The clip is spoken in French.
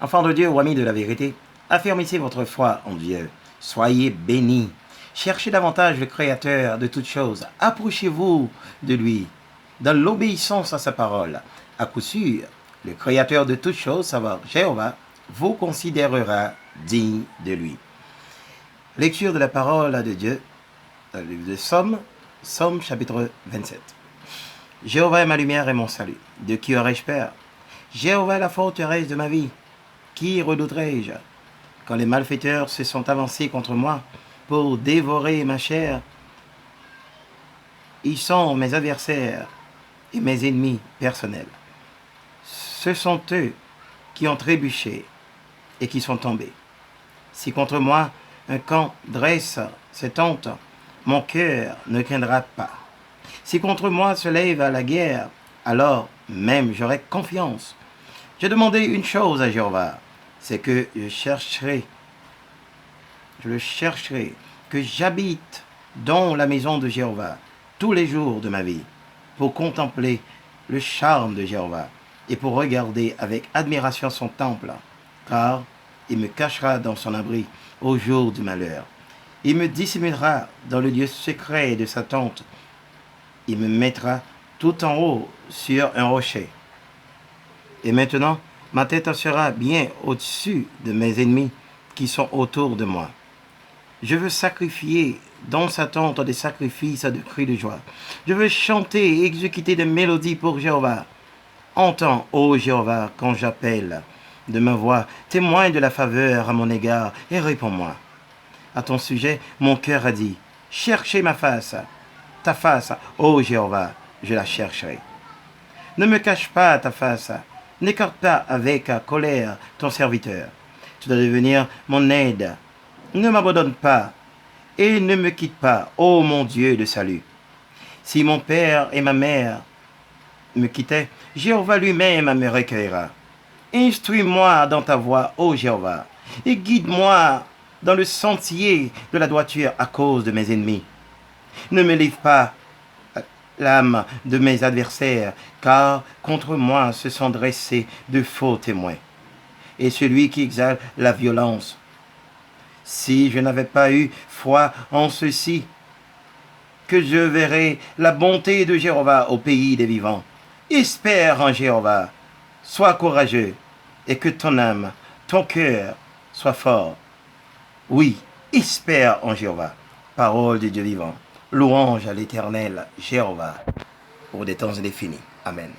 Enfants de Dieu ou amis de la vérité, affermissez votre foi en Dieu. Soyez bénis. Cherchez davantage le Créateur de toutes choses. Approchez-vous de lui dans l'obéissance à sa parole. À coup sûr, le Créateur de toutes choses, savoir Jéhovah, vous considérera digne de lui. Lecture de la parole de Dieu dans le livre de Somme, Somme chapitre 27. Jéhovah est ma lumière et mon salut. De qui aurais-je peur? Jéhovah est la forteresse de ma vie. Qui redouterai-je? Quand les malfaiteurs se sont avancés contre moi pour dévorer ma chair, ils sont mes adversaires et mes ennemis personnels. Ce sont eux qui ont trébuché et qui sont tombés. Si contre moi un camp dresse ses tentes, mon cœur ne craindra pas. Si contre moi se lève à la guerre, alors même j'aurai confiance. J'ai demandé une chose à Jéhovah, c'est que je le chercherai, que j'habite dans la maison de Jéhovah tous les jours de ma vie, pour contempler le charme de Jéhovah et pour regarder avec admiration son temple, car il me cachera dans son abri au jour du malheur. Il me dissimulera dans le lieu secret de sa tente. Il me mettra tout en haut sur un rocher. Et maintenant, ma tête sera bien au-dessus de mes ennemis qui sont autour de moi. Je veux sacrifier dans sa tente des sacrifices de cris de joie. Je veux chanter et exécuter des mélodies pour Jéhovah. Entends, ô Jéhovah, quand j'appelle de ma voix, témoigne de la faveur à mon égard et réponds-moi. À ton sujet, mon cœur a dit, cherchez ma face, ta face, ô Jéhovah, je la chercherai. Ne me cache pas ta face, n'écarte pas avec colère ton serviteur. Tu dois devenir mon aide. Ne m'abandonne pas et ne me quitte pas, ô mon Dieu de salut. Si mon père et ma mère me quittaient, Jéhovah lui-même me recueillera. Instruis-moi dans ta voie, ô Jéhovah, et guide-moi dans le sentier de la droiture à cause de mes ennemis. Ne me livre pas l'âme de mes adversaires, car contre moi se sont dressés de faux témoins. Et celui qui exalte la violence. Si je n'avais pas eu foi en ceci, que je verrai la bonté de Jéhovah au pays des vivants. Espère en Jéhovah, sois courageux, et que ton âme, ton cœur soit fort. Oui, espère en Jéhovah, parole de Dieu vivant. Louange à l'Éternel, Jéhovah, pour des temps indéfinis. Amen.